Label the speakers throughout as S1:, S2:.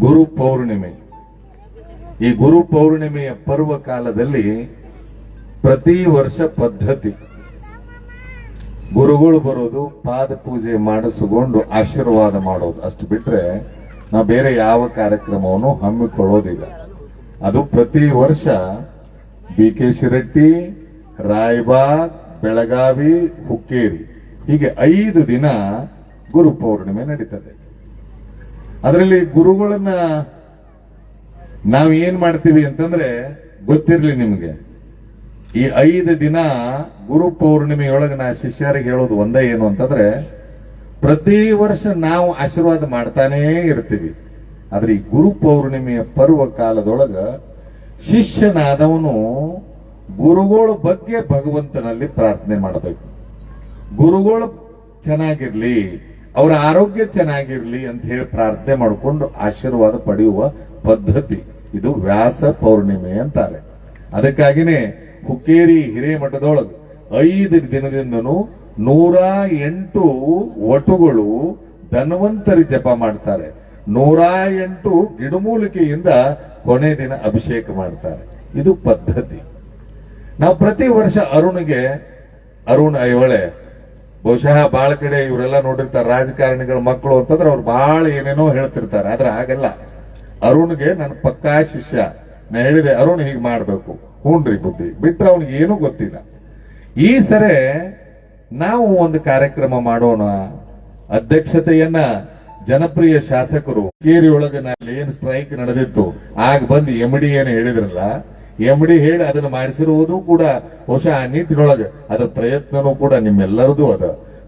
S1: ಗುರು ಪೌರ್ಣಿಮೆ. ಈ ಗುರು ಪೌರ್ಣಿಮೆಯ ಪರ್ವ ಕಾಲದಲ್ಲಿ ಪ್ರತಿ ವರ್ಷ ಪದ್ಧತಿ ಗುರುಗಳು ಬರೋದು, ಪಾದ ಪೂಜೆ ಮಾಡಿಸಿಕೊಂಡು ಆಶೀರ್ವಾದ ಮಾಡೋದು, ಅಷ್ಟು ಬಿಟ್ರೆ ನಾವು ಬೇರೆ ಯಾವ ಕಾರ್ಯಕ್ರಮವನ್ನು ಹಮ್ಮಿಕೊಳ್ಳೋದಿಲ್ಲ. ಅದು ಪ್ರತಿ ವರ್ಷ BK ಶಿರಟ್ಟಿ, ರಾಯಬಾಗ್, ಬೆಳಗಾವಿ, ಹುಕ್ಕೇರಿ ಹೀಗೆ 5 ದಿನ ಗುರು ಪೌರ್ಣಿಮೆ ನಡೀತದೆ. ಅದರಲ್ಲಿ ಗುರುಗಳನ್ನ ನಾವು ಏನ್ ಮಾಡ್ತೀವಿ ಅಂತಂದ್ರೆ ಗೊತ್ತಿರ್ಲಿ ನಿಮ್ಗೆ, ಈ 5 ದಿನ ಗುರು ಪೌರ್ಣಿಮೆಯೊಳಗೆ ನಾ ಶಿಷ್ಯರಿಗೆ ಹೇಳೋದು ಒಂದೇ ಏನು ಅಂತಂದ್ರೆ, ಪ್ರತಿ ವರ್ಷ ನಾವು ಆಶೀರ್ವಾದ ಮಾಡ್ತಾನೇ ಇರ್ತೀವಿ. ಆದ್ರೆ ಈ ಗುರು ಪೌರ್ಣಿಮೆಯ ಪರ್ವ ಕಾಲದೊಳಗ ಶಿಷ್ಯನಾದವನು ಗುರುಗಳ ಬಗ್ಗೆ ಭಗವಂತನಲ್ಲಿ ಪ್ರಾರ್ಥನೆ ಮಾಡಬೇಕು. ಗುರುಗಳು ಚೆನ್ನಾಗಿರ್ಲಿ, ಅವರ ಆರೋಗ್ಯ ಚೆನ್ನಾಗಿರ್ಲಿ ಅಂತ ಹೇಳಿ ಪ್ರಾರ್ಥನೆ ಮಾಡಿಕೊಂಡು ಆಶೀರ್ವಾದ ಪಡೆಯುವ ಪದ್ಧತಿ ಇದು ವ್ಯಾಸ ಪೌರ್ಣಿಮೆ ಅಂತಾರೆ. ಅದಕ್ಕಾಗಿನೇ ಹುಕ್ಕೇರಿ ಹಿರೇಮಠದೊಳಗೆ 5 ದಿನದಿಂದನೂ 108 ವಟುಗಳು ಧನ್ವಂತರಿ ಜಪ ಮಾಡ್ತಾರೆ. 108 ಗಿಡಮೂಲಿಕೆಯಿಂದ ಕೊನೆ ದಿನ ಅಭಿಷೇಕ ಮಾಡ್ತಾರೆ. ಇದು ಪದ್ಧತಿ. ನಾವು ಪ್ರತಿ ವರ್ಷ ಅರುಣ್ ಐಹೊಳೆ, ಬಹುಶಃ ಬಹಳ ಕಡೆ ಇವರೆಲ್ಲ ನೋಡಿರ್ತಾರೆ, ರಾಜಕಾರಣಿಗಳ ಮಕ್ಕಳು ಅಂತಂದ್ರೆ ಅವ್ರು ಬಹಳ ಏನೇನೋ ಹೇಳ್ತಿರ್ತಾರೆ. ಆದ್ರೆ ಹಾಗಲ್ಲ. ಅರುಣ್ಗೆ ನನ್ನ ಪಕ್ಕಾ ಶಿಷ್ಯ. ನಾ ಹೇಳಿದೆ ಅರುಣ್ ಹೀಗೆ ಮಾಡ್ಬೇಕು, ಹೂನ್ರಿ ಬುದ್ಧಿ ಬಿಟ್ರೆ ಅವನಿಗೆ ಏನೂ ಗೊತ್ತಿಲ್ಲ. ಈ ಸರಿ ನಾವು ಒಂದು ಕಾರ್ಯಕ್ರಮ ಮಾಡೋಣ. ಅಧ್ಯಕ್ಷತೆಯನ್ನ ಜನಪ್ರಿಯ ಶಾಸಕರು ಕೇರಿಯೊಳಗೆ ನಲ್ಲಿ ಏನು ಸ್ಟ್ರೈಕ್ ನಡೆದಿತ್ತು ಆಗ ಬಂದು MD ಏನು ಹೇಳಿದ್ರಲ್ಲ, MD ಹೇಳಿ ಅದನ್ನ ಮಾಡಿಸಿರುವುದು ಕೂಡ ಬಹುಶಃ ಆ ನಿಟ್ಟಿನೊಳಗೆ ಅದರ ಪ್ರಯತ್ನನೂ ಕೂಡ ನಿಮ್ಮೆಲ್ಲರದು ಅದ.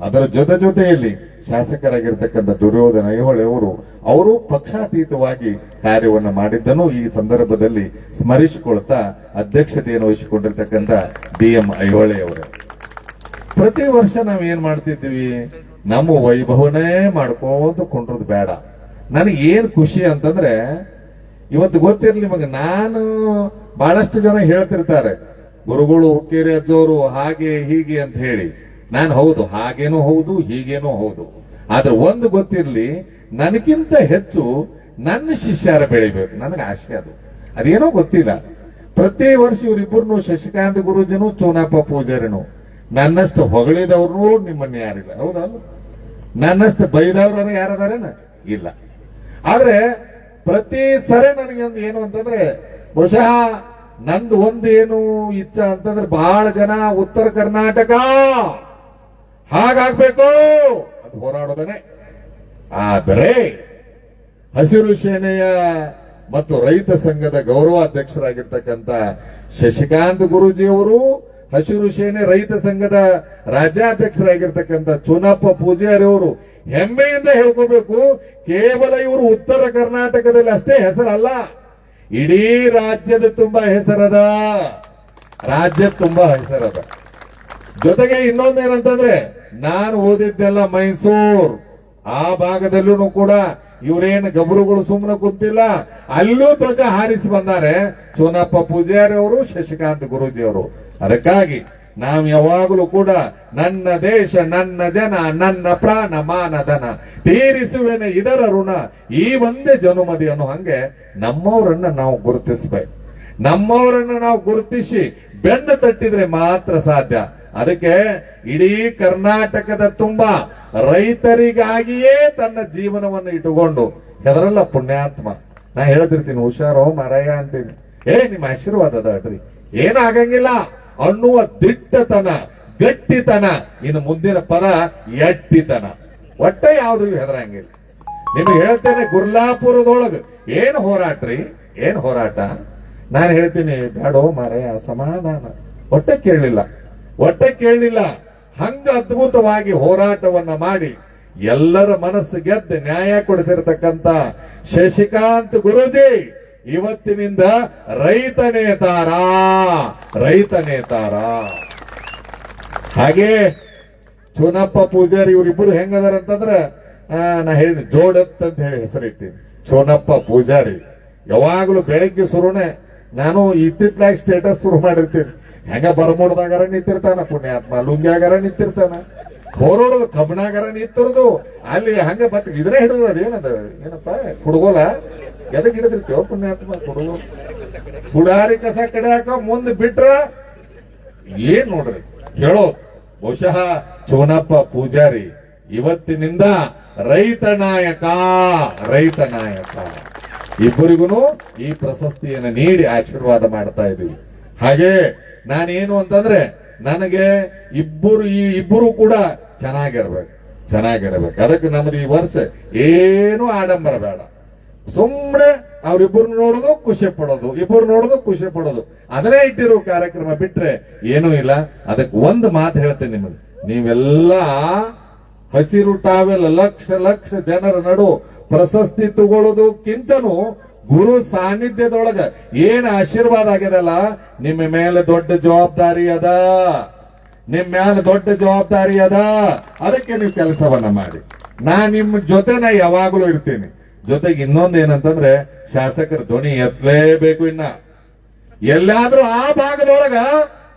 S1: ಅದರ ಜೊತೆಯಲ್ಲಿ ಶಾಸಕರಾಗಿರ್ತಕ್ಕಂಥ ದುರ್ಯೋಧನ ಐಹೊಳೆ ಅವರು ಪಕ್ಷಾತೀತವಾಗಿ ಕಾರ್ಯವನ್ನ ಮಾಡಿದ್ದನ್ನು ಈ ಸಂದರ್ಭದಲ್ಲಿ ಸ್ಮರಿಸಿಕೊಳ್ತಾ ಅಧ್ಯಕ್ಷತೆಯನ್ನು ವಹಿಸಿಕೊಂಡಿರ್ತಕ್ಕಂಥ DM ಐಹೊಳೆ ಅವರು. ಪ್ರತಿ ವರ್ಷ ನಾವ್ ಏನ್ ಮಾಡ್ತಿದ್ವಿ, ನಮ್ಮ ವೈಭವನೇ ಮಾಡ್ಕೋತ ಕೊಂಡ್ರದ್ ಬೇಡ. ನನಗೆ ಏನ್ ಖುಷಿ ಅಂತಂದ್ರೆ, ಇವತ್ತು ಗೊತ್ತಿರ್ಲಿ ನಿಮಗೆ, ನಾನು ಬಹಳಷ್ಟು ಜನ ಹೇಳ್ತಿರ್ತಾರೆ ಗುರುಗಳು ಹುಕ್ಕೇರಿ ಅಜ್ಜವರು ಹಾಗೆ ಹೀಗೆ ಅಂತ ಹೇಳಿ. ನಾನು ಹೌದು, ಹಾಗೇನೂ ಹೌದು, ಹೀಗೇನೂ ಹೌದು. ಆದ್ರೆ ಒಂದು ಗೊತ್ತಿರ್ಲಿ, ನನಗಿಂತ ಹೆಚ್ಚು ನನ್ನ ಶಿಷ್ಯರ ಬೆಳಿಬೇಕು, ನನಗೆ ಆಸೆ ಅದು. ಅದೇನೋ ಗೊತ್ತಿಲ್ಲ. ಪ್ರತಿ ವರ್ಷ ಇವರಿಬ್ಬರು ಶಶಿಕಾಂತ್ ಗುರೂಜಿನು, ಚೋನಪ್ಪ ಪೂಜಾರಿನು, ನನ್ನಷ್ಟು ಹೊಗಳಿದವ್ರು ನಿಮ್ಮನ್ನ ಯಾರಿಲ್ಲ, ಹೌದಲ್ಲ? ನನ್ನಷ್ಟು ಬೈದವ್ರ ಯಾರದಾರೇನ ಇಲ್ಲ. ಆದ್ರೆ ಪ್ರತಿ ಸರಿ ನನಗೆ ಒಂದು ಏನು ಅಂತಂದ್ರೆ, ಬಹುಶಃ ನಂದು ಒಂದು ಏನು ಇಚ್ಛೆ ಅಂತಂದ್ರೆ, ಬಹಳ ಜನ ಉತ್ತರ ಕರ್ನಾಟಕ ಹಾಗಾಗ್ಬೇಕು ಅದು ಹೋರಾಡೋದನೆ. ಆದರೆ ಹಸಿರು ಸೇನೆಯ ಮತ್ತು ರೈತ ಸಂಘದ ಗೌರವಾಧ್ಯಕ್ಷರಾಗಿರ್ತಕ್ಕಂಥ ಶಶಿಕಾಂತ್ ಗುರೂಜಿಯವರು, ಹಸಿರು ಸೇನೆ ರೈತ ಸಂಘದ ರಾಜ್ಯಾಧ್ಯಕ್ಷರಾಗಿರ್ತಕ್ಕಂಥ ಚೋನಪ್ಪ ಪೂಜಾರಿ ಅವರು ಹೆಮ್ಮೆಯಿಂದ ಹೇಳ್ಕೋಬೇಕು, ಕೇವಲ ಇವರು ಉತ್ತರ ಕರ್ನಾಟಕದಲ್ಲಿ ಅಷ್ಟೇ ಹೆಸರಲ್ಲ, ಇಡೀ ರಾಜ್ಯದ ತುಂಬಾ ಹೆಸರದ, ರಾಜ್ಯದ ತುಂಬಾ ಹೆಸರದ. ಜೊತೆಗೆ ಇನ್ನೊಂದೇನಂತಂದ್ರೆ, ನಾನು ಓದಿದ್ದೆಲ್ಲ ಮೈಸೂರು, ಆ ಭಾಗದಲ್ಲೂ ಕೂಡ ಇವರೇನು ಗಬರುಗಳು ಸುಮ್ಮನೆ ಕೂತಿಲ್ಲ, ಅಲ್ಲೂ ಧ್ವಜ ಹಾರಿಸಿ ಬಂದಾರೆ ಚೋನಪ್ಪ ಪೂಜಾರಿ ಅವರು, ಶಶಿಕಾಂತ್ ಗುರೂಜಿ ಅವರು. ಅದಕ್ಕಾಗಿ ನಾವು ಯಾವಾಗಲೂ ಕೂಡ ನನ್ನ ದೇಶ, ನನ್ನ ಜನ, ನನ್ನ ಪ್ರಾಣ ಮಾನಧನ ತೀರಿಸುವೆನೆ ಇದರ ಋಣ ಈ ಒಂದೇ ಜನುಮದಿ ಅನ್ನೋ ಹಂಗೆ ನಮ್ಮವರನ್ನ ನಾವು ಗುರುತಿಸಬೇಕು. ನಮ್ಮವರನ್ನ ನಾವು ಗುರುತಿಸಿ ಬೆನ್ನು ತಟ್ಟಿದ್ರೆ ಮಾತ್ರ ಸಾಧ್ಯ. ಅದಕ್ಕೆ ಇಡೀ ಕರ್ನಾಟಕದ ತುಂಬಾ ರೈತರಿಗಾಗಿಯೇ ತನ್ನ ಜೀವನವನ್ನು ಇಟ್ಟುಕೊಂಡು, ಹೆದರಲ್ಲ ಪುಣ್ಯಾತ್ಮ, ನಾ ಹೇಳ್ತಿರ್ತೀನಿ ಹುಷಾರೋ ಮಾರಾಯ ಅಂತೀನಿ, ನಿಮ್ಮ ಆಶೀರ್ವಾದ ಅಡ್ರಿ, ಏನಾಗಂಗಿಲ್ಲ ಅನ್ನುವ ದಿಟ್ಟತನ, ಗಟ್ಟಿತನ. ಇನ್ನು ಮುಂದಿನ ಪದ ಎಟ್ಟಿತನ. ಒಟ್ಟ ಯಾವ್ದ್ರಿಗೂ ಹೆದರಂಗಿಲ್ಲ. ನಿಮಗೆ ಹೇಳ್ತೇನೆ, ಗುರ್ಲಾಪುರದೊಳಗ ಏನು ಹೋರಾಟ್ರಿ, ಏನ್ ಹೋರಾಟ? ನಾನು ಹೇಳ್ತೀನಿ, ಬೇಡೋ ಮಾರಾಯ ಸಮಾಧಾನ. ಹೊಟ್ಟೆ ಕೇಳಲಿಲ್ಲ. ಹಂಗ ಅದ್ಭುತವಾಗಿ ಹೋರಾಟವನ್ನ ಮಾಡಿ ಎಲ್ಲರ ಮನಸ್ಸು ಗೆದ್ದು ನ್ಯಾಯ ಕೊಡಿಸಿರತಕ್ಕಂತ ಶಶಿಕಾಂತ್ ಗುರೂಜಿ ಇವತ್ತಿನಿಂದ ರೈತ ನೇತಾರ. ಹಾಗೆ ಚೋನಪ್ಪ ಪೂಜಾರಿ ಇವರಿಬ್ಬರು ಹೆಂಗದಾರ ಅಂತಂದ್ರ, ನಾ ಹೇಳಿದ ಜೋಡತ್ ಅಂತ ಹೇಳಿ ಹೆಸರಿಟ್ಟಿನಿ. ಚೋನಪ್ಪ ಪೂಜಾರಿ ಯಾವಾಗ್ಲೂ ಬೆಳಗ್ಗೆ ಶುರುನೆ, ನಾನು ಇತ್ತಿತ್ತಲಾಗಿ ಸ್ಟೇಟಸ್ ಶುರು ಮಾಡಿರ್ತೀನಿ. ಹೆಂಗ ಬರಮೂಡದಾಗಾರ ನಿಂತಿರ್ತಾನ ಪುಣ್ಯಾತ್ಮ, ಲುಂಗ್ಯಾಗಾರ ನಿಂತಿರ್ತಾನ, ಹೋರೋಡೋದು ಕಬ್ಬಣಾಗಾರ ನಿಂತಿರೋದು ಅಲ್ಲಿ ಹಂಗ. ಮತ್ತೆ ಇದನ್ನೇ ಹಿಡಿದು ಏನದ ಏನಪ್ಪ ಹುಡುಗೋಲ ಎದಕ್ ಹಿಡಿದಿರ್ತೇವ ಪುಣ್ಯಾತ್ಮ ಕೊಡುವ ಪುಡಾರಿ ಕಸ ಕಡೆ ಹಾಕೋ ಮುಂದೆ ಬಿಟ್ರ ಏನ್ ನೋಡ್ರಿ ಹೇಳೋದು. ಬಹುಶಃ ಚೋನಪ್ಪ ಪೂಜಾರಿ ಇವತ್ತಿನಿಂದ ರೈತ ನಾಯಕ ಇಬ್ಬರಿಗೂ ಈ ಪ್ರಶಸ್ತಿಯನ್ನು ನೀಡಿ ಆಶೀರ್ವಾದ ಮಾಡ್ತಾ ಇದ್ದೀವಿ. ಹಾಗೆ ನಾನೇನು ಅಂತಂದ್ರೆ ನನಗೆ ಇಬ್ಬರು ಕೂಡ ಚೆನ್ನಾಗಿರ್ಬೇಕು. ಅದಕ್ಕೆ ನಮ್ದು ಈ ವರ್ಷ ಏನು ಆಡಂಬರ ಬೇಡ. ಸುಮ್ಮನೆ ಅವ್ರಿಬ್ಬರು ನೋಡೋದು ಖುಷಿ ಪಡೋದು ಅದನ್ನೇ ಇಟ್ಟಿರೋ ಕಾರ್ಯಕ್ರಮ ಬಿಟ್ರೆ ಏನೂ ಇಲ್ಲ. ಅದಕ್ಕೆ ಒಂದು ಮಾತು ಹೇಳ್ತೇನೆ ನಿಮಗೆ, ನೀವೆಲ್ಲ ಹಸಿರು ಟಾವೆಲ್ ಲಕ್ಷ ಜನರ ನಡು ಪ್ರಶಸ್ತಿ ತಗೊಳ್ಳೋದಕ್ಕಿಂತನೂ ಗುರು ಸಾನ್ನಿಧ್ಯದೊಳಗ ಏನ್ ಆಶೀರ್ವಾದ ಆಗ್ಯದಲ್ಲ, ನಿಮ್ಮ ಮೇಲೆ ದೊಡ್ಡ ಜವಾಬ್ದಾರಿ ಅದ. ಅದಕ್ಕೆ ನೀವು ಕೆಲಸವನ್ನ ಮಾಡಿ. ನಿಮ್ಮ ಜೊತೆ ಯಾವಾಗಲೂ ಇರ್ತೀನಿ. ಜೊತೆಗೆ ಇನ್ನೊಂದೇನಂತಂದ್ರೆ ಶಾಸಕರ ಧ್ವನಿ ಎತ್ತಲೇಬೇಕು. ಇನ್ನ ಎಲ್ಲಾದ್ರೂ ಆ ಭಾಗದೊಳಗ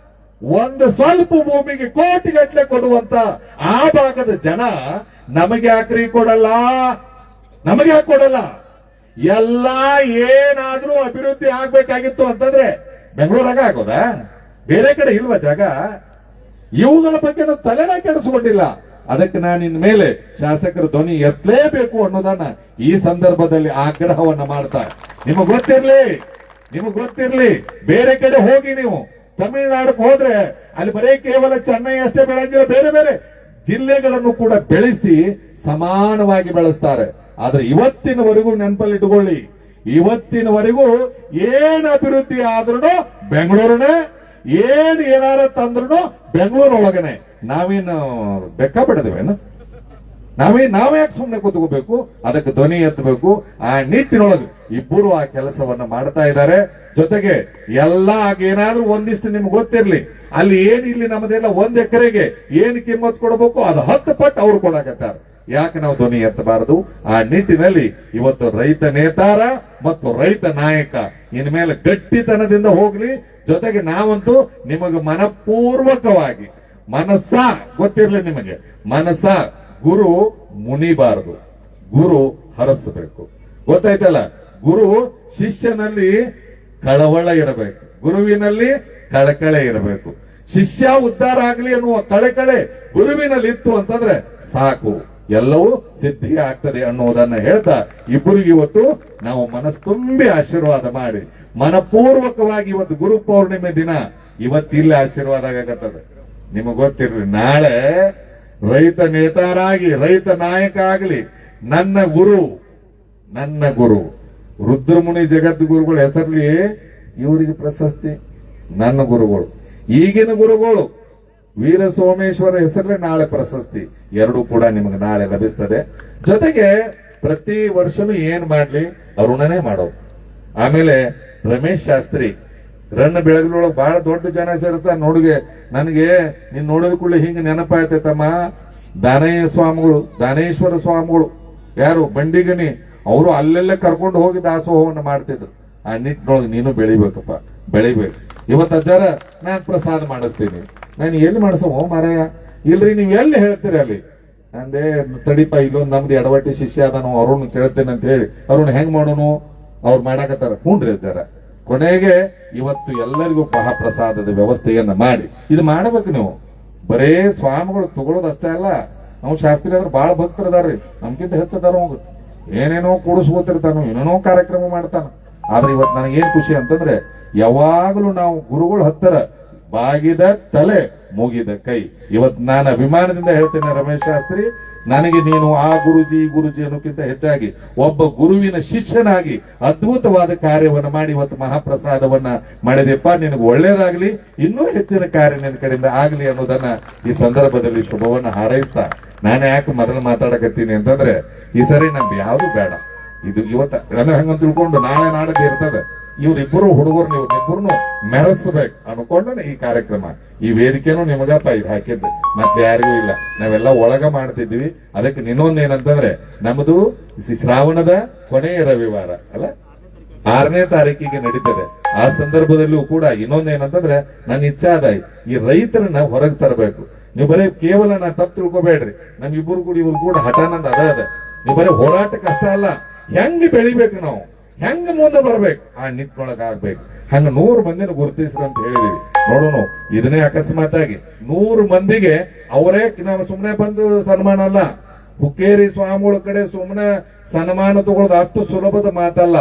S1: ಒಂದು ಸ್ವಲ್ಪ ಭೂಮಿಗೆ ಕೋಟಿಗಟ್ಟಲೆ ಕೊಡುವಂತ ಆ ಭಾಗದ ಜನ ನಮಗೆ ಯಾಕ್ರಿ ಕೊಡಲ್ಲ? ಎಲ್ಲಾ ಏನಾದ್ರೂ ಅಭಿವೃದ್ಧಿ ಆಗ್ಬೇಕಾಗಿತ್ತು ಅಂತಂದ್ರೆ ಬೆಂಗಳೂರಾಗ ಆಗೋದಾ? ಬೇರೆ ಕಡೆ ಇಲ್ವಾ ಜಾಗ? ಇವುಗಳ ಬಗ್ಗೆ ನಾವು ತಲೆನೇ ಕೆಡಿಸ್ಕೊಂಡಿಲ್ಲ. ಅದಕ್ಕೆ ನಾನು ಇನ್ಮೇಲೆ ಶಾಸಕರ ಧ್ವನಿ ಎತ್ತಲೇಬೇಕು ಅನ್ನೋದನ್ನ ಈ ಸಂದರ್ಭದಲ್ಲಿ ಆಗ್ರಹವನ್ನ ಮಾಡ್ತಾ, ನಿಮಗ್ ಗೊತ್ತಿರ್ಲಿ ಬೇರೆ ಕಡೆ ಹೋಗಿ ನೀವು ತಮಿಳುನಾಡಕ್ಕೆ ಹೋದ್ರೆ ಅಲ್ಲಿ ಬರೀ ಕೇವಲ ಚೆನ್ನೈ ಅಷ್ಟೇ ಬೆಳೆದಿಲ್ಲ, ಬೇರೆ ಬೇರೆ ಜಿಲ್ಲೆಗಳನ್ನು ಕೂಡ ಬೆಳೆಸಿ ಸಮಾನವಾಗಿ ಬೆಳೆಸ್ತಾರೆ. ಆದ್ರೆ ಇವತ್ತಿನವರೆಗೂ ನೆನಪಲ್ಲಿಟ್ಟುಕೊಳ್ಳಿ, ಇವತ್ತಿನವರೆಗೂ ಏನ್ ಅಭಿವೃದ್ಧಿ ಆದ್ರೂ ಬೆಂಗಳೂರನೇ, ಏನಾರ ತಂದ್ರು ಬೆಂಗಳೂರೊಳಗನೆ. ನಾವೇನು ಬೆಕ್ಕ ಬಿಡದೇವೇನು? ನಾವೇ ಯಾಕೆ ಸುಮ್ಮನೆ ಕೂತ್ಕೋಬೇಕು? ಅದಕ್ಕೆ ಧ್ವನಿ ಎತ್ತಬೇಕು. ಆ ನಿಟ್ಟಿನೊಳಗೆ ಇಬ್ಬರು ಆ ಕೆಲಸವನ್ನ ಮಾಡ್ತಾ ಇದ್ದಾರೆ. ಜೊತೆಗೆ ಎಲ್ಲ ಏನಾದ್ರೂ ಒಂದಿಷ್ಟು ನಿಮ್ಗೆ ಗೊತ್ತಿರ್ಲಿ, ಅಲ್ಲಿ ಏನಿಲ್ಲಿ ನಮ್ಮದೆಲ್ಲ 1 ಎಕರೆಗೆ ಏನು ಕಿಮ್ಮತ್ ಕೊಡಬೇಕು ಅದು 10 ಪಟ್ಟು ಅವ್ರು ಕೊಡಕತ್ತಾರ. ಯಾಕೆ ನಾವು ಧ್ವನಿ ಎತ್ತಬಾರದು? ಆ ನಿಟ್ಟಿನಲ್ಲಿ ಇವತ್ತು ರೈತ ನೇತಾರ ಮತ್ತು ರೈತ ನಾಯಕ ಇನ್ಮೇಲೆ ಗಟ್ಟಿತನದಿಂದ ಹೋಗ್ಲಿ. ಜೊತೆಗೆ ನಾವಂತೂ ನಿಮಗೆ ಮನಪೂರ್ವಕವಾಗಿ ಗೊತ್ತಿರ್ಲಿ ನಿಮಗೆ, ಗುರು ಮುನಿಬಾರದು, ಗುರು ಹರಸಬೇಕು. ಗೊತ್ತಾಯ್ತಲ್ಲ? ಗುರು ಶಿಷ್ಯನಲ್ಲಿ ಕಳವಳ ಇರಬೇಕು, ಗುರುವಿನಲ್ಲಿ ಕಳಕಳೆ ಇರಬೇಕು. ಶಿಷ್ಯ ಉದ್ಧಾರ ಆಗಲಿ ಅನ್ನುವ ಕಳಕಳೆ ಗುರುವಿನಲ್ಲಿ ಇತ್ತು ಅಂತಂದ್ರೆ ಸಾಕು, ಎಲ್ಲವೂ ಸಿದ್ಧಿ ಆಗ್ತದೆ ಅನ್ನೋದನ್ನ ಹೇಳ್ತಾ ಇಬ್ಬರಿಗೆ ಇವತ್ತು ನಾವು ಮನಸ್ಸು ತುಂಬಿ ಆಶೀರ್ವಾದ ಮಾಡಿ ಮನಪೂರ್ವಕವಾಗಿ ಇವತ್ತು ಗುರು ಪೌರ್ಣಿಮೆ ದಿನ ಇವತ್ತಿಲ್ಲಿ ಆಶೀರ್ವಾದ ಆಗತ್ತದ. ನಿಮಗೆ ಗೊತ್ತಿರ್ಲಿ, ನಾಳೆ ರೈತ ನೇತಾರಾಗಿ ರೈತ ನಾಯಕ ಆಗಲಿ ನನ್ನ ಗುರು ರುದ್ರಮುನಿ ಜಗದ್ಗುರುಗಳ ಹೆಸರಲ್ಲಿ ಇವರಿಗೆ ಪ್ರಶಸ್ತಿ. ನನ್ನ ಗುರುಗಳು, ಈಗಿನ ಗುರುಗಳು ವೀರ ಸೋಮೇಶ್ವರ ಹೆಸರಲ್ಲೇ ನಾಳೆ ಪ್ರಶಸ್ತಿ. ಎರಡೂ ಕೂಡ ನಿಮಗೆ ನಾಳೆ ಲಭಿಸ್ತದೆ. ಜೊತೆಗೆ ಪ್ರತಿ ವರ್ಷನೂ ಏನ್ ಮಾಡ್ಲಿ ಅರುಣನೇ ಮಾಡೋದು. ಆಮೇಲೆ ರಮೇಶ್ ಶಾಸ್ತ್ರಿ ರನ್ನ ಬೆಳಗ್ಲೊಳಗೆ ಬಹಳ ದೊಡ್ಡ ಜನ ಸೇರ್ತಾರೆ. ನನಗೆ ನೀನ್ ನೋಡಿದ ಕೂಡಲೇ ಹಿಂಗ ನೆನಪಾಯ್ತಮ್ಮ, ದಾನೇಶ್ವರ ಸ್ವಾಮಿಗಳು ಯಾರು ಬಂಡಿಗನಿ, ಅವರು ಅಲ್ಲೆಲ್ಲ ಕರ್ಕೊಂಡು ಹೋಗಿ ದಾಸೋಹವನ್ನು ಮಾಡ್ತಿದ್ರು. ಆ ನಿಟ್ಟಿನೊಳಗೆ ನೀನು ಬೆಳಿಬೇಕು. ಇವತ್ತು ಅಜ್ಜಾರ ನಾನ್ ಪ್ರಸಾದ ಮಾಡಿಸ್ತೀನಿ. ನಾನು ಎಲ್ಲಿ ಮಾಡಿಸೋ ಮಾರಾಯ? ಇಲ್ರಿ ನೀವ್ ಎಲ್ಲಿ ಹೇಳ್ತೀರಿ ಅಲ್ಲಿ ಅಂದೆ. ತಡಿಪ, ಇಲ್ಲೊಂದು ನಮ್ದು ಎಡವಟ್ಟಿ ಶಿಷ್ಯ ಅದ, ನಾವು ಅರುಣ್ ಕೇಳ್ತೇನೆ ಅಂತ ಹೇಳಿ ಅರುಣ್ ಹೆಂಗ್ ಮಾಡೋನು ಅವ್ರು ಮಾಡಾಕತ್ತಾರ. ಹ್ಞೂನ್ರಿ ಅಜ್ಜಾರ. ಕೊನೆಗೆ ಇವತ್ತು ಎಲ್ಲರಿಗೂ ಮಹಾಪ್ರಸಾದದ ವ್ಯವಸ್ಥೆಯನ್ನ ಮಾಡಿ ಇದು ಮಾಡಬೇಕು. ನೀವು ಬರೇ ಸ್ವಾಮಿಗಳು ತಗೊಳ್ಳೋದು ಅಷ್ಟೇ ಅಲ್ಲ, ನಾವು ಶಾಸ್ತ್ರಿ ಅಂದ್ರೆ ಬಹಳ ಭಕ್ತರದಾರ್ರಿ, ನಮ್ಗಿಂತ ಹೆಚ್ಚದಾರ ಹೋಗುದು, ಏನೇನೋ ಕೂಡಿಸ್ಕೋತಿರ್ತಾನ, ಏನೇನೋ ಕಾರ್ಯಕ್ರಮ ಮಾಡ್ತಾನ. ಆದ್ರೆ ಇವತ್ತು ನನಗೇನ್ ಖುಷಿ ಅಂತಂದ್ರೆ ಯಾವಾಗಲೂ ನಾವು ಗುರುಗಳು ಹತ್ತರ ಬಾಗಿದ ತಲೆ ಮುಗಿದ ಕೈ. ಇವತ್ತು ನಾನು ಅಭಿಮಾನದಿಂದ ಹೇಳ್ತೇನೆ ರಮೇಶ್ ಶಾಸ್ತ್ರಿ, ನನಗೆ ನೀನು ಆ ಗುರುಜಿ ಈ ಗುರುಜಿ ಅನ್ನೋಕ್ಕಿಂತ ಹೆಚ್ಚಾಗಿ ಒಬ್ಬ ಗುರುವಿನ ಶಿಷ್ಯನಾಗಿ ಅದ್ಭುತವಾದ ಕಾರ್ಯವನ್ನು ಮಾಡಿ ಇವತ್ತು ಮಹಾಪ್ರಸಾದವನ್ನ ಮಾಡಿದೆಪ್ಪ. ನಿನಗೆ ಒಳ್ಳೇದಾಗ್ಲಿ, ಇನ್ನೂ ಹೆಚ್ಚಿನ ಕಾರ್ಯ ನಿನ್ನ ಕಡೆಯಿಂದ ಆಗ್ಲಿ ಅನ್ನೋದನ್ನ ಈ ಸಂದರ್ಭದಲ್ಲಿ ಶುಭವನ್ನ ಹಾರೈಸ್ತಾ ನಾನು ಯಾಕೆ ಮೊದಲು ಮಾತಾಡಕತ್ತೀನಿ ಅಂತಂದ್ರೆ ಈ ಸರಿ ನಮ್ಗೆ ಯಾವ್ದು ಬೇಡ. ಇದು ಇವತ್ತ ಹಂಗಂತ ತಿಳ್ಕೊಂಡು ನಾಳೆ ನಾಡದ್ದು ಇರ್ತದೆ. ಇವ್ರಿಬ್ಬರು ಹುಡುಗರು ಇವ್ರಿಬ್ಬರನ್ನು ಮೆರೆಸ್ಬೇಕು ಅನ್ಕೊಂಡ ಈ ಕಾರ್ಯಕ್ರಮ, ಈ ವೇದಿಕೆನೂ ನಿಮಗಪ್ಪ ಇದು ಹಾಕಿದ್ದು, ಮತ್ತೆ ಯಾರಿಗೂ ಇಲ್ಲ. ನಾವೆಲ್ಲ ಒಳಗ ಮಾಡ್ತಿದ್ವಿ. ಅದಕ್ಕೆ ಇನ್ನೊಂದೇನಂತಂದ್ರೆ ನಮ್ದು ಶ್ರಾವಣದ ಕೊನೆಯ ರವಿವಾರ ಅಲ್ಲ, 6ನೇ ತಾರೀಕಿಗೆ ನಡೀತದೆ. ಆ ಸಂದರ್ಭದಲ್ಲೂ ಕೂಡ ಇನ್ನೊಂದೇನಂತಂದ್ರೆ ನನ್ನ ಇಚ್ಛೆ ಆದ ಈ ರೈತರನ್ನ ಹೊರಗೆ ತರಬೇಕು. ನೀವು ಬರೀ ಕೇವಲ ನಾ ತಪ್ಪು ತಿಳ್ಕೊಬೇಡ್ರಿ, ಇವ್ರು ಕೂಡ ಹಠ ನಂದು ಅದ. ನೀವು ಬರೀ ಹೋರಾಟ ಕಷ್ಟ ಅಲ್ಲ, ಹೆಂಗ್ ಬೆಳಿಬೇಕು ನಾವು ಹೆಂಗ ಮುಂದೆ ಬರ್ಬೇಕು ಆ ನಿಟ್ಟಿನೊಳಗ ಆಗ್ಬೇಕು. ಹಂಗ 100 ಮಂದಿನ ಗುರುತಿಸ್ರಿ ಅಂತ ಹೇಳಿದೀವಿ. ನೋಡೋಣ ಇದನ್ನೇ ಅಕಸ್ಮಾತ್ ಆಗಿ 100 ಮಂದಿಗೆ ಅವರೇ ನಾನು ಸುಮ್ಮನೆ ಬಂದು ಸನ್ಮಾನ ಅಲ್ಲ. ಹುಕ್ಕೇರಿ ಸ್ವಾಮಿಗಳ ಕಡೆ ಸುಮ್ಮನೆ ಸನ್ಮಾನ ತಗೊಳ್ಳೋದು ಅಷ್ಟು ಸುಲಭದ ಮಾತಲ್ಲ.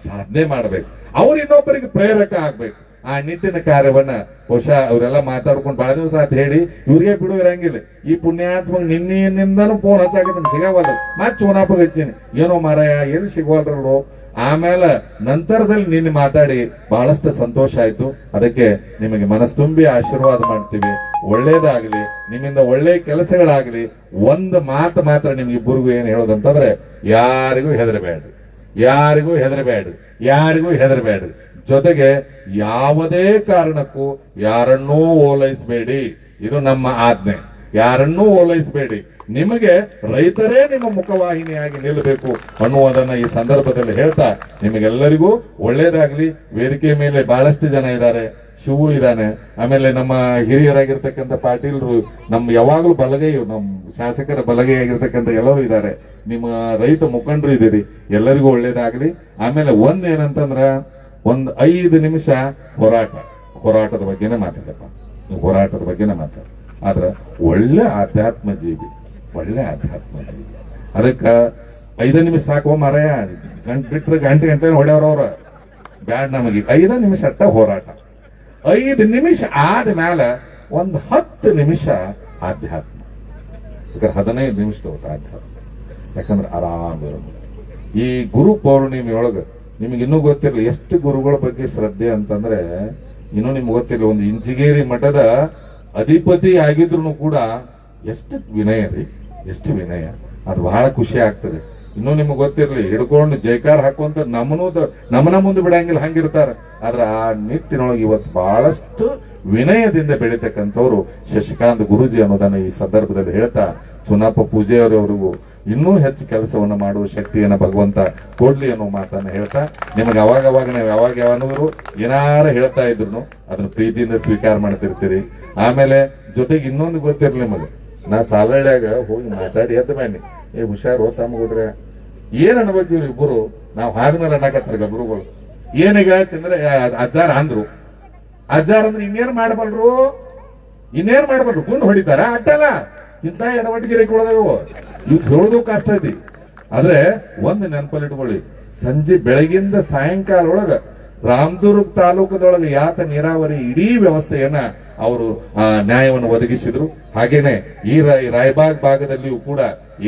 S1: ಸಾಧನೆ ಮಾಡ್ಬೇಕು, ಅವ್ರು ಇನ್ನೊಬ್ಬರಿಗೆ ಪ್ರೇರಕ ಆಗ್ಬೇಕು. ಆ ನಿಟ್ಟಿನ ಕಾರ್ಯವನ್ನ ಬಹುಶಃ ಅವರೆಲ್ಲ ಮಾತಾಡ್ಕೊಂಡು ಬಹಳ ದಿವಸ ಅಂತ ಹೇಳಿ ಇವ್ರಿಗೆ ಬಿಡು ಇರಂಗಿಲ್ಲ. ಈ ಪುಣ್ಯಾತ್ಮ ನಿನ್ನಿಂದನೂ ಫೋನ್ ಹಚ್ಚಾಕಿದ್ದೀನಿ, ಸಿಗವಲ್ಲ. ಮತ್ ಚೋನಾಪಗೆ ಹಚ್ಚೀನಿ, ಏನೋ ಮಾರಾಯ ಎಲ್ಲಿ ಸಿಗವಲ್ರು. ಆಮೇಲೆ ನಂತರದಲ್ಲಿ ನಿನ್ನೆ ಮಾತಾಡಿ ಬಹಳಷ್ಟು ಸಂತೋಷ ಆಯ್ತು. ಅದಕ್ಕೆ ನಿಮಗೆ ಮನಸ್ಸು ತುಂಬಿ ಆಶೀರ್ವಾದ ಮಾಡ್ತೀವಿ. ಒಳ್ಳೇದಾಗ್ಲಿ, ನಿಮ್ಮಿಂದ ಒಳ್ಳೆ ಕೆಲಸಗಳಾಗ್ಲಿ. ಒಂದು ಮಾತು ಮಾತ್ರ ನಿಮ್ಗಿಬ್ಬರಿಗೂ ಏನ್ ಹೇಳೋದಂತಂದ್ರೆ, ಯಾರಿಗೂ ಹೆದರಬೇಡ್ರಿ, ಯಾರಿಗೂ ಹೆದರಬೇಡ್ರಿ, ಯಾರಿಗೂ ಹೆದರಬೇಡ್ರಿ. ಜೊತೆಗೆ ಯಾವುದೇ ಕಾರಣಕ್ಕೂ ಯಾರನ್ನೂ ಓಲೈಸಬೇಡಿ. ಇದು ನಮ್ಮ ಆಜ್ಞೆ. ಯಾರನ್ನೂ ಓಲೈಸಬೇಡಿ. ನಿಮಗೆ ರೈತರೇ ನಿಮ್ಮ ಮುಖವಾಹಿನಿಯಾಗಿ ನಿಲ್ಲಬೇಕು ಅನ್ನುವುದನ್ನ ಈ ಸಂದರ್ಭದಲ್ಲಿ ಹೇಳ್ತಾ ನಿಮಗೆಲ್ಲರಿಗೂ ಒಳ್ಳೇದಾಗ್ಲಿ. ವೇದಿಕೆ ಮೇಲೆ ಬಹಳಷ್ಟು ಜನ ಇದ್ದಾರೆ. ಶಿವು ಇದ್ದಾನೆ, ಆಮೇಲೆ ನಮ್ಮ ಹಿರಿಯರಾಗಿರ್ತಕ್ಕಂಥ ಪಾಟೀಲ್ರು, ನಮ್ಮ ಯಾವಾಗಲೂ ಬಲಗೈ, ನಮ್ಮ ಶಾಸಕರ ಬಲಗೈ ಆಗಿರ್ತಕ್ಕಂಥ ಎಲ್ಲರೂ ಇದ್ದಾರೆ. ನಿಮ್ಮ ರೈತ ಮುಖಂಡರು ಇದ್ದೀರಿ. ಎಲ್ಲರಿಗೂ ಒಳ್ಳೇದಾಗ್ಲಿ. ಆಮೇಲೆ ಏನಂತಂದ್ರ 5 ನಿಮಿಷ ಹೋರಾಟದ ಬಗ್ಗೆನೇ ಮಾತಾಡಪ್ಪ. ಹೋರಾಟದ ಬಗ್ಗೆನೇ ಮಾತಾಡ. ಆದ್ರ ಒಳ್ಳೆ ಆಧ್ಯಾತ್ಮ ಜೀವಿ, ಒಳ್ಳೆ ಆಧ್ಯಾತ್ಮ ಜೀವಿ. ಅದಕ್ಕ 5 ನಿಮಿಷ ಸಾಕೋ ಮಾರಾಯ. ಬಿಟ್ರೆ ಗಂಟೆ ಹೊಡೆಯವ್ರವ್ರ ಬ್ಯಾಡ್. ನಮಗೆ 5 ನಿಮಿಷ ಅಟ್ಟ ಹೋರಾಟ. 5 ನಿಮಿಷ ಆದ್ಮೇಲೆ 10 ನಿಮಿಷ ಆಧ್ಯಾತ್ಮ. ಯಾಕಂದ್ರೆ 15 ನಿಮಿಷ ಆಧ್ಯಾತ್ಮ. ಯಾಕಂದ್ರೆ ಆರಾಮ ಇರೋದು. ಈ ಗುರು ಪೌರ್ಣಿಮೆಯೊಳಗ ನಿಮ್ಗೆ ಇನ್ನೂ ಗೊತ್ತಿರಲಿ ಎಷ್ಟು ಗುರುಗಳ ಬಗ್ಗೆ ಶ್ರದ್ಧೆ ಅಂತಂದ್ರೆ, ಇನ್ನೂ ನಿಮ್ಗೆ ಗೊತ್ತಿರಲಿ, ಒಂದು ಇಂಚಿಗೇರಿ ಮಠದ ಅಧಿಪತಿ ಆಗಿದ್ರು ಕೂಡ ಎಷ್ಟು ವಿನಯ ರೀ, ಎಷ್ಟು ವಿನಯ. ಅದು ಬಹಳ ಖುಷಿ ಆಗ್ತದೆ. ಇನ್ನೂ ನಿಮ್ಗೆ ಗೊತ್ತಿರಲಿ, ಹಿಡ್ಕೊಂಡು ಜೈಕಾರ ಹಾಕುವಂತ ನಮ್ಮನ ಮುಂದೆ ಬಿಡಂಗಿಲ್ಲ, ಹಂಗಿರ್ತಾರ. ಆದ್ರೆ ಆ ನಿಟ್ಟಿನೊಳಗೆ ಇವತ್ತು ಬಹಳಷ್ಟು ವಿನಯದಿಂದ ಬೆಳೀತಕ್ಕಂಥವ್ರು ಶಶಿಕಾಂತ್ ಗುರೂಜಿ ಅನ್ನೋದನ್ನ ಈ ಸಂದರ್ಭದಲ್ಲಿ ಹೇಳ್ತಾ, ಚುನಾಪ ಪೂಜೆಯವರವರಿಗೂ ಇನ್ನೂ ಹೆಚ್ಚು ಕೆಲಸವನ್ನು ಮಾಡುವ ಶಕ್ತಿಯನ್ನ ಭಗವಂತ ಕೊಡ್ಲಿ ಅನ್ನೋ ಮಾತನ್ನ ಹೇಳ್ತಾ, ನಿಮಗೆ ಅವಾಗ ನಾವು ಯಾವಾಗವರು ಏನಾರ ಹೇಳ್ತಾ ಇದ್ರು ಅದನ್ನ ಪ್ರೀತಿಯಿಂದ ಸ್ವೀಕಾರ ಮಾಡ್ತಿರ್ತೀರಿ. ಆಮೇಲೆ ಜೊತೆಗೆ ಇನ್ನೊಂದು ಗೊತ್ತಿರ್ಲಿ ನಿಮಗೆ, ನಾ ಸಾಲಳ್ಯಾಗ ಹೋಗಿ ಮಾತಾಡಿ ಎದ್ದ ಬನ್ನಿ, ಹುಷಾರು ತಮ್ಮಗುಡ್ರೆ ಏನ್ ಅನ್ಬೇಕು ಇವ್ರು ಇಬ್ಬರು. ನಾವು ಹಾದ್ಮೇಲೆ ಅನ್ನಕತ್ತಾರ ಗಬ್ರುಗಳು. ಏನೀಗ ಚಂದ್ರ ಅಜ್ಜಾರ ಅಂದ್ರು, ಅಜ್ಜಾರ ಅಂದ್ರೆ ಇನ್ನೇನ್ ಮಾಡಬಲ್ರು, ಗುಂಡು ಹೊಡಿತಾರ ಅಟ್ಟಲ್ಲ. ಇಂಥ ಎಡವಟ್ಟಿಗೆ ಕೊಡೋದವು ಇವ್ ಹೇಳೋದು ಕಷ್ಟ ಐತಿ. ಆದ್ರೆ ಒಂದು ನೆನಪಲ್ಲಿ ಇಟ್ಕೊಳ್ಳಿ, ಸಂಜೆ ಬೆಳಗಿಂದ ಸಾಯಂಕಾಲ ಒಳಗ ರಾಮದುರ್ಗ ತಾಲೂಕದೊಳಗೆ ಯಾತ ನೀರಾವರಿ ಇಡೀ ವ್ಯವಸ್ಥೆಯನ್ನ ಅವರು ನ್ಯಾಯವನ್ನು ಒದಗಿಸಿದ್ರು. ಹಾಗೇನೆ ಈ ರಾಯಬಾಗ್ ಭಾಗದಲ್ಲಿಯೂ ಕೂಡ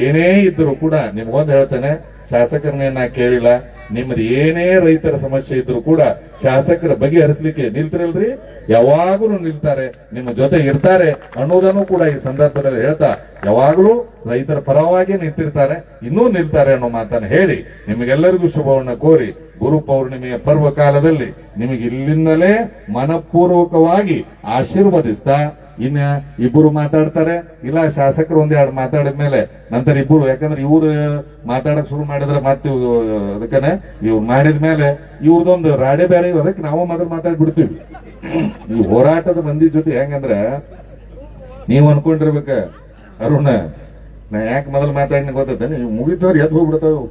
S1: ಏನೇ ಇದ್ರೂ ಕೂಡ ನಿಮ್ಗೊಂದು ಹೇಳ್ತೇನೆ, ಶಾಸಕರನ್ನ ಕೇಳಿಲ್ಲ. ನಿಮ್ಮದು ಏನೇ ರೈತರ ಸಮಸ್ಯೆ ಇದ್ರು ಕೂಡ ಶಾಸಕರ ಬಗೆಹರಿಸಲಿಕ್ಕೆ ನಿಲ್ತಿರಲ್ರಿ, ಯಾವಾಗಲೂ ನಿಲ್ತಾರೆ, ನಿಮ್ಮ ಜೊತೆ ಇರ್ತಾರೆ ಅನ್ನೋದನ್ನು ಕೂಡ ಈ ಸಂದರ್ಭದಲ್ಲಿ ಹೇಳ್ತಾ, ಯಾವಾಗಲೂ ರೈತರ ಪರವಾಗಿ ನಿಂತಿರ್ತಾರೆ, ಇನ್ನೂ ನಿಲ್ತಾರೆ ಅನ್ನೋ ಮಾತನ್ನು ಹೇಳಿ ನಿಮಗೆಲ್ಲರಿಗೂ ಶುಭವನ್ನ ಕೋರಿ, ಗುರು ಪೌರ್ಣಿಮೆಯ ಪರ್ವ ಕಾಲದಲ್ಲಿ ನಿಮಗೆ ಇಲ್ಲಿಂದಲೇ ಮನಪೂರ್ವಕವಾಗಿ ಆಶೀರ್ವದಿಸ್ತಾ, ಇನ್ನ ಇಬ್ಬರು ಮಾತಾಡ್ತಾರೆ, ಇಲ್ಲ ಶಾಸಕರು ಒಂದೆರಡು ಮಾತಾಡಿದ್ಮೇಲೆ ನಂತರ ಇಬ್ಬರು, ಯಾಕಂದ್ರೆ ಇವ್ರು ಮಾತಾಡಕ್ ಶುರು ಮಾಡಿದ್ರೆ ಮತ್ತೆ ಅದಕ್ಕನೆ ಇವ್ರು ಮಾಡಿದ್ಮೇಲೆ ಇವ್ರದೊಂದು ರಾಡೆ ಬೇರೆ, ಅದಕ್ಕೆ ನಾವು ಮೊದಲು ಮಾತಾಡ್ಬಿಡ್ತೀವಿ. ಈ ಹೋರಾಟದ ಮಂದಿ ಜೊತೆ ಹೆಂಗಂದ್ರ ನೀವ್ ಅನ್ಕೊಂಡಿರ್ಬೇಕ, ಅರುಣ ನಾ ಯಾಕೆ ಮೊದಲು ಮಾತಾಡಿನ ಗೊತ್ತ, ನೀವು ಮುಗಿದವ್ರು ಎದ್ದು ಹೋಗ್ಬಿಡ್ತಾವ.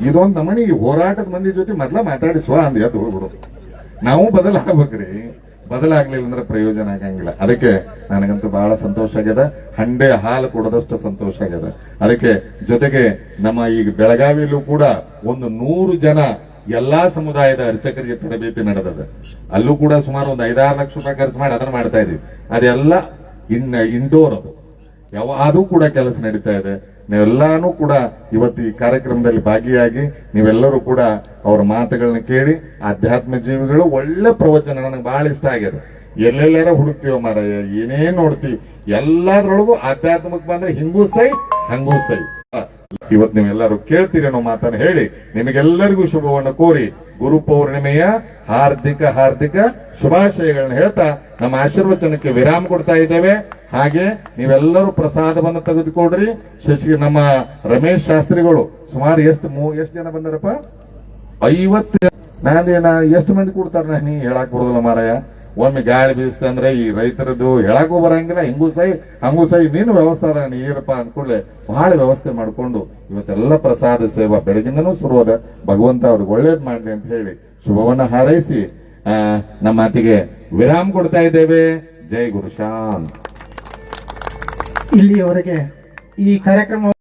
S1: ಇದೊಂದು ನಮನಿ ಈ ಹೋರಾಟದ ಮಂದಿ ಜೊತೆ ಮೊದ್ಲ ಮಾತಾಡಿಸುವ ಅಂದ್ ಎದ್ದು ಹೋಗ್ಬಿಡೋದು. ನಾವು ಬದಲಾಗ್ಬೇಕ್ರಿ, ಬದಲಾಗ್ಲಿಲ್ಲ ಅಂದ್ರೆ ಪ್ರಯೋಜನ ಆಗಂಗಿಲ್ಲ. ಅದಕ್ಕೆ ನನಗಂತೂ ಬಹಳ ಸಂತೋಷ ಆಗ್ಯದ, ಹಂಡೆ ಹಾಲು ಕೊಡೋದಷ್ಟು ಸಂತೋಷ ಆಗ್ಯದ. ಅದಕ್ಕೆ ಜೊತೆಗೆ ನಮ್ಮ ಈಗ ಬೆಳಗಾವಿಯಲ್ಲೂ ಕೂಡ ಒಂದು 100 ಜನ ಎಲ್ಲಾ ಸಮುದಾಯದ ಅರ್ಚಕರಿಗೆ ತರಬೇತಿ ನಡೆದದ. ಅಲ್ಲೂ ಕೂಡ ಸುಮಾರು ಒಂದು 5-6 ಲಕ್ಷ ರೂಪಾಯಿ ಖರ್ಚು ಮಾಡಿ ಅದನ್ನ ಮಾಡ್ತಾ ಇದೀವಿ. ಅದೆಲ್ಲ ಇಂಡೋರ್, ಅದು ಕೂಡ ಕೆಲಸ ನಡೀತಾ ಇದೆ. ನೀವೆಲ್ಲಾನು ಕೂಡ ಇವತ್ತು ಈ ಕಾರ್ಯಕ್ರಮದಲ್ಲಿ ಭಾಗಿಯಾಗಿ ನೀವೆಲ್ಲರೂ ಕೂಡ ಅವರ ಮಾತುಗಳನ್ನ ಕೇಳಿ, ಆಧ್ಯಾತ್ಮ ಜೀವಿಗಳು ಒಳ್ಳೆ ಪ್ರವಚನ ನನಗೆ ಬಹಳ ಇಷ್ಟ ಆಗ್ಯದ. ಎಲ್ಲೆಲ್ಲಾರ ಹುಡುಕ್ತೀವ ಮಾರಾಯ, ಏನೇನ್ ನೋಡ್ತೀವಿ, ಎಲ್ಲಾದ್ರೊಳಗೂ ಆಧ್ಯಾತ್ಮಕ್ಕೆ ಬಂದ್ರೆ ಹಿಂಗೂ ಸೈ ಹಂಗೂ ಸೈ. ಇವತ್ತು ನೀವೆಲ್ಲರೂ ಕೇಳ್ತೀರಿ ಅನ್ನೋ ಮಾತನ್ನು ಹೇಳಿ ನಿಮಗೆಲ್ಲರಿಗೂ ಶುಭವನ್ನು ಕೋರಿ ಗುರು ಪೌರ್ಣಿಮೆಯ ಹಾರ್ದಿಕ ಶುಭಾಶಯಗಳನ್ನ ಹೇಳ್ತಾ ನಮ್ಮ ಆಶೀರ್ವಚನಕ್ಕೆ ವಿರಾಮ ಕೊಡ್ತಾ ಇದ್ದೇವೆ. ಹಾಗೆ ನೀವೆಲ್ಲರೂ ಪ್ರಸಾದವನ್ನು ತೆಗೆದುಕೊಡ್ರಿ. ನಮ್ಮ ರಮೇಶ್ ಶಾಸ್ತ್ರಿಗಳು ಸುಮಾರು ಎಷ್ಟು ಜನ ಬಂದಾರಪ್ಪ? 50. ನಾನೇನ ಎಷ್ಟು ಮಂದಿ ಕೊಡ್ತಾರ, ನೀ ಹೇಳಾಕ್ ಬರೋದಿಲ್ಲ ಮಾರಾಯ. ಒಮ್ಮೆ ಗಾಳಿ ಬೀಸ್ತಂದ್ರೆ ಈ ರೈತರದ್ದು ಹೇಳಕ್ಕೂ ಬರಂಗಿಲ್ಲ, ಹಂಗೂ ಸೈ ನೀನು ವ್ಯವಸ್ಥೆ ಅದ ನೀರಪ್ಪ ಅಂದ್ಕೊಳ್ಳೆ ಬಹಳ ವ್ಯವಸ್ಥೆ ಮಾಡ್ಕೊಂಡು ಇವತ್ತೆಲ್ಲ ಪ್ರಸಾದ ಸೇವಾ ಬೆಳಗಿಂದನೂ ಶುರುವಾದ. ಭಗವಂತ ಅವ್ರಿಗೆ ಒಳ್ಳೇದ್ ಮಾಡ್ಲಿ ಅಂತ ಹೇಳಿ ಶುಭವನ್ನ ಹಾರೈಸಿ ನಮ್ಮ ಮಾತಿಗೆ ವಿರಾಮ ಕೊಡ್ತಾ ಇದ್ದೇವೆ. ಜೈ ಗುರು ಶಾಂತ್.
S2: ಇಲ್ಲಿಯವರೆಗೆ ಈ ಕಾರ್ಯಕ್ರಮ